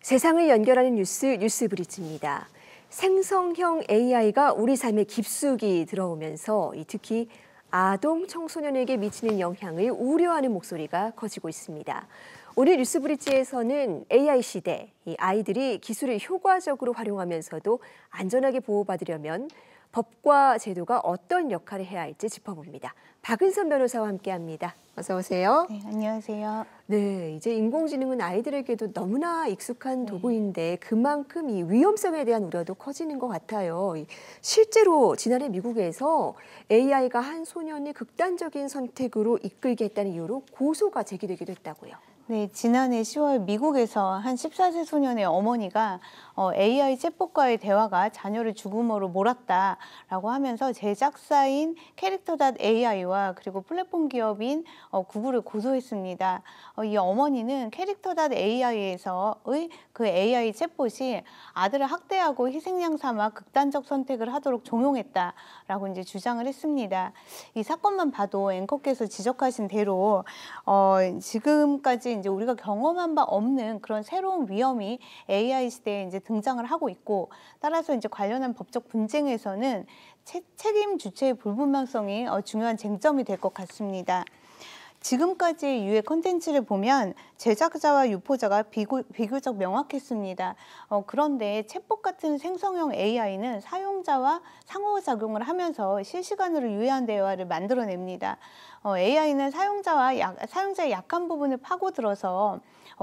세상을 연결하는 뉴스, 뉴스브리지입니다. 생성형 AI가 우리 삶에 깊숙이 들어오면서 특히 아동 청소년에게 미치는 영향을 우려하는 목소리가 커지고 있습니다. 오늘 뉴스브리지에서는 AI 시대, 아이들이 기술을 효과적으로 활용하면서도 안전하게 보호받으려면 법과 제도가 어떤 역할을 해야 할지 짚어봅니다. 박은선 변호사와 함께합니다. 어서 오세요. 네, 안녕하세요. 네, 이제 인공지능은 아이들에게도 너무나 익숙한 도구인데 그만큼 이 위험성에 대한 우려도 커지는 것 같아요. 실제로 지난해 미국에서 AI가 한 소년을 극단적인 선택으로 이끌게 했다는 이유로 고소가 제기되기도 했다고요. 네, 지난해 10월 미국에서 한 14세 소년의 어머니가 AI 챗봇과의 대화가 자녀를 죽음으로 몰았다라고 하면서 제작사인 캐릭터.ai와 그리고 플랫폼 기업인 구글을 고소했습니다. 이 어머니는 캐릭터.ai에서의 그 AI 챗봇이 아들을 학대하고 희생양 삼아 극단적 선택을 하도록 종용했다라고 이제 주장을 했습니다. 이 사건만 봐도 앵커께서 지적하신 대로 지금까지 이제 우리가 경험한 바 없는 그런 새로운 위험이 AI 시대에 이제 등장을 하고 있고, 따라서 이제 관련한 법적 분쟁에서는 책임 주체의 불분명성이 중요한 쟁점이 될 것 같습니다. 지금까지의 유해 콘텐츠를 보면 제작자와 유포자가 비교적 명확했습니다. 그런데 챗봇 같은 생성형 AI는 사용자와 상호작용을 하면서 실시간으로 유해한 대화를 만들어냅니다. AI는 사용자의 약한 부분을 파고들어서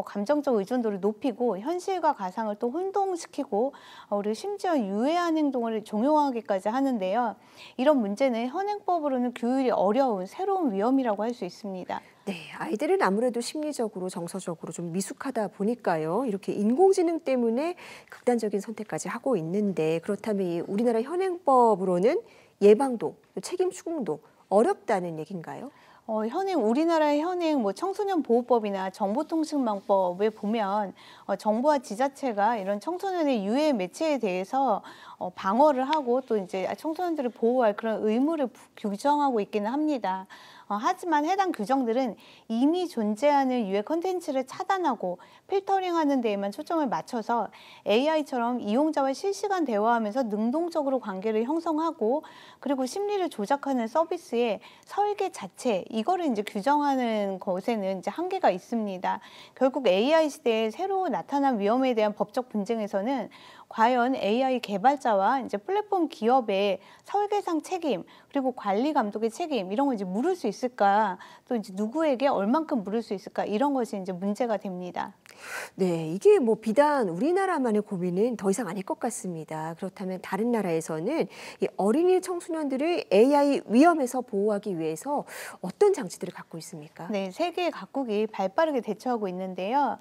감정적 의존도를 높이고 현실과 가상을 또 혼동시키고 그리고 심지어 유해한 행동을 종용하기까지 하는데요. 이런 문제는 현행법으로는 규율이 어려운 새로운 위험이라고 할 수 있습니다. 네, 아이들은 아무래도 심리적으로 정서적으로 좀 미숙하다 보니까요. 이렇게 인공지능 때문에 극단적인 선택까지 하고 있는데, 그렇다면 우리나라 현행법으로는 예방도, 책임 추궁도 어렵다는 얘기인가요? 우리나라의 현행 청소년 보호법이나 정보통신망법에 보면 정부와 지자체가 이런 청소년의 유해 매체에 대해서 방어를 하고 또 이제 청소년들을 보호할 그런 의무를 규정하고 있기는 합니다. 하지만 해당 규정들은 이미 존재하는 유해 콘텐츠를 차단하고 필터링하는 데에만 초점을 맞춰서 AI처럼 이용자와 실시간 대화하면서 능동적으로 관계를 형성하고 그리고 심리를 조작하는 서비스의 설계 자체, 이거를 이제 규정하는 것에는 이제 한계가 있습니다. 결국 AI 시대에 새로 나타난 위험에 대한 법적 분쟁에서는 과연 AI 개발자와 이제 플랫폼 기업의 설계상 책임 그리고 관리 감독의 책임 이런 걸 이제 물을 수 있을까, 또 이제 누구에게 얼만큼 물을 수 있을까, 이런 것이 이제 문제가 됩니다. 네, 이게 비단 우리나라만의 고민은 더 이상 아닐 것 같습니다. 그렇다면 다른 나라에서는 이 어린이 청소년들을 AI 위험에서 보호하기 위해서 어떤 장치들을 갖고 있습니까? 네, 세계 각국이 발빠르게 대처하고 있는데요.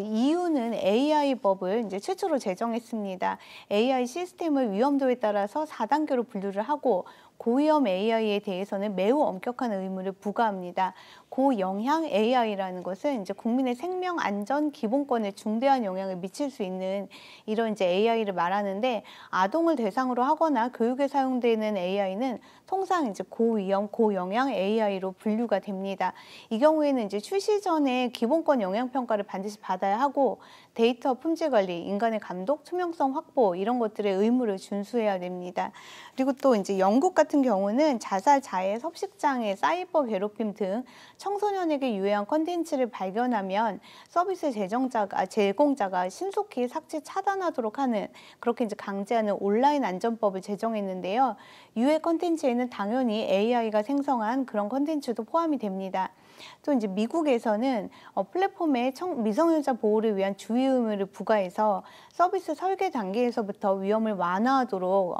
EU는 AI법을 이제 최초로 제정했습니다. AI 시스템의 위험도에 따라서 4단계로 분류를 하고 고위험 AI에 대해서는 매우 엄격한 의무를 부과합니다. 고영향 AI라는 것은 이제 국민의 생명 안전 기본권에 중대한 영향을 미칠 수 있는 이런 이제 AI를 말하는데, 아동을 대상으로 하거나 교육에 사용되는 AI는 통상 이제 고위험, 고영향 AI로 분류가 됩니다. 이 경우에는 이제 출시 전에 기본권 영향 평가를 반드시 받아야 하고 데이터 품질 관리, 인간의 감독, 투명성 확보 이런 것들의 의무를 준수해야 됩니다. 그리고 또 이제 영국 같은 경우는 자살, 자해, 섭식장애, 사이버 괴롭힘 등 청소년에게 유해한 콘텐츠를 발견하면 서비스 제공자가 신속히 삭제 차단하도록 하는, 그렇게 이제 강제하는 온라인 안전법을 제정했는데요. 유해 콘텐츠에는 당연히 AI가 생성한 그런 콘텐츠도 포함이 됩니다. 또 이제 미국에서는 플랫폼에 미성년자 보호를 위한 주의 의무를 부과해서 서비스 설계 단계에서부터 위험을 완화하도록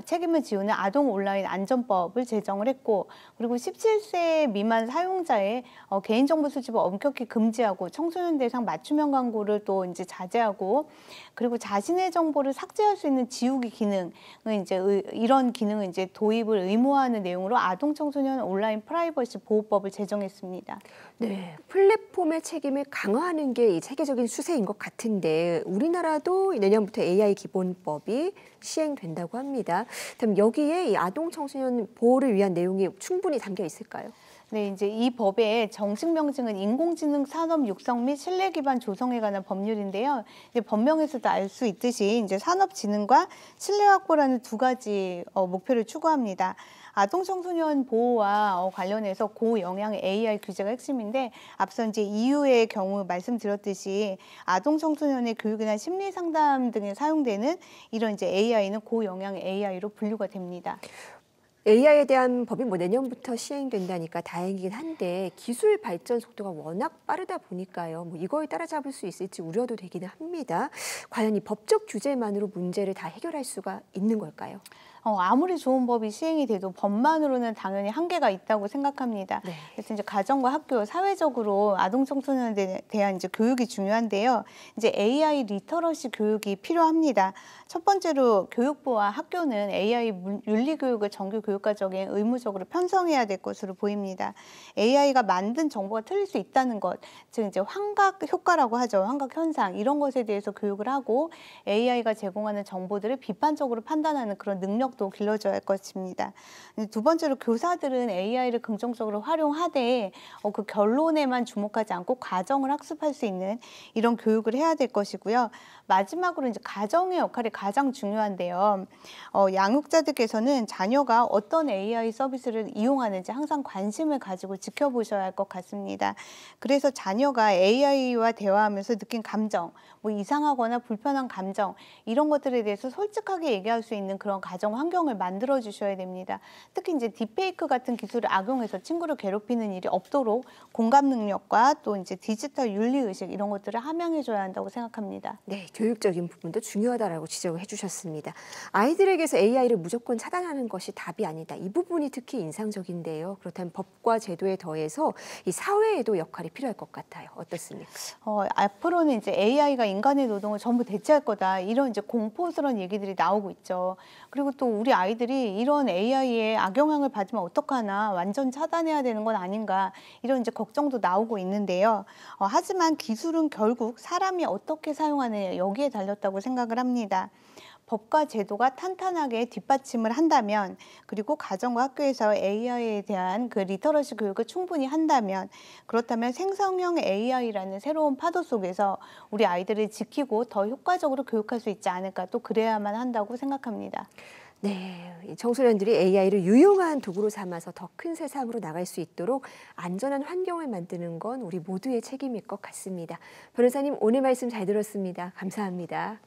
책임을 지우는 아동 온라인 안전법을 제정을 했고, 그리고 17세 미만 사용자의 개인정보 수집을 엄격히 금지하고 청소년 대상 맞춤형 광고를 또 이제 자제하고, 그리고 자신의 정보를 삭제할 수 있는 지우기 기능을 이런 기능을 이제 도입을 의무화하는 내용으로 아동 청소년 온라인 프라이버시 보호법을 제정했습니다. 네, 플랫폼의 책임을 강화하는 게 이 세계적인 추세인 것 같은데 우리나라도 내년부터 AI 기본법이 시행된다고 합니다. 그럼 여기에 이 아동 청소년 보호를 위한 내용이 충분히 담겨 있을까요? 네, 이제 이 법의 정식 명칭은 인공지능 산업 육성 및 신뢰 기반 조성에 관한 법률인데요. 이제 법명에서도 알 수 있듯이 이제 산업 진흥과 신뢰 확보라는 두 가지 목표를 추구합니다. 아동 청소년 보호와 관련해서 고영향 AI 규제가 핵심인데 앞서 이제 EU의 경우 말씀드렸듯이 아동 청소년의 교육이나 심리 상담 등에 사용되는 이런 이제 AI는 고영향 AI로 분류가 됩니다. AI에 대한 법이 뭐 내년부터 시행된다니까 다행이긴 한데 기술 발전 속도가 워낙 빠르다 보니까요. 뭐 이거에 따라잡을 수 있을지 우려도 되기는 합니다. 과연 이 법적 규제만으로 문제를 다 해결할 수가 있는 걸까요? 아무리 좋은 법이 시행이 돼도 법만으로는 당연히 한계가 있다고 생각합니다. 네. 그래서 이제 가정과 학교, 사회적으로 아동 청소년에 대한 이제 교육이 중요한데요. 이제 AI 리터러시 교육이 필요합니다. 첫 번째로 교육부와 학교는 AI 윤리 교육을 정규 교육과정에 의무적으로 편성해야 될 것으로 보입니다. AI가 만든 정보가 틀릴 수 있다는 것, 즉 이제 환각 효과라고 하죠. 환각 현상 이런 것에 대해서 교육을 하고 AI가 제공하는 정보들을 비판적으로 판단하는 그런 능력 도 길러져야 할 것입니다. 두 번째로 교사들은 AI를 긍정적으로 활용하되 그 결론에만 주목하지 않고 과정을 학습할 수 있는 이런 교육을 해야 될 것이고요. 마지막으로 이제 가정의 역할이 가장 중요한데요. 양육자들께서는 자녀가 어떤 AI 서비스를 이용하는지 항상 관심을 가지고 지켜보셔야 할 것 같습니다. 그래서 자녀가 AI와 대화하면서 느낀 감정, 뭐 이상하거나 불편한 감정 이런 것들에 대해서 솔직하게 얘기할 수 있는 그런 가정 환경을 만들어 주셔야 됩니다. 특히 이제 딥페이크 같은 기술을 악용해서 친구를 괴롭히는 일이 없도록 공감 능력과 또 이제 디지털 윤리 의식 이런 것들을 함양해 줘야 한다고 생각합니다. 네, 교육적인 부분도 중요하다라고 지적을 해주셨습니다. 아이들에게서 AI를 무조건 차단하는 것이 답이 아니다. 이 부분이 특히 인상적인데요. 그렇다면 법과 제도에 더해서 이 사회에도 역할이 필요할 것 같아요. 어떻습니까? 앞으로는 이제 AI가 인간의 노동을 전부 대체할 거다. 이런 이제 공포스러운 얘기들이 나오고 있죠. 그리고 또 우리 아이들이 이런 AI에 악영향을 받으면 어떡하나, 완전 차단해야 되는 건 아닌가, 이런 이제 걱정도 나오고 있는데요. 하지만 기술은 결국 사람이 어떻게 사용하느냐, 여기에 달렸다고 생각을 합니다. 법과 제도가 탄탄하게 뒷받침을 한다면, 그리고 가정과 학교에서 AI에 대한 그 리터러시 교육을 충분히 한다면, 그렇다면 생성형 AI라는 새로운 파도 속에서 우리 아이들을 지키고 더 효과적으로 교육할 수 있지 않을까, 또 그래야만 한다고 생각합니다. 네, 이 청소년들이 AI를 유용한 도구로 삼아서 더 큰 세상으로 나갈 수 있도록 안전한 환경을 만드는 건 우리 모두의 책임일 것 같습니다. 변호사님, 오늘 말씀 잘 들었습니다. 감사합니다.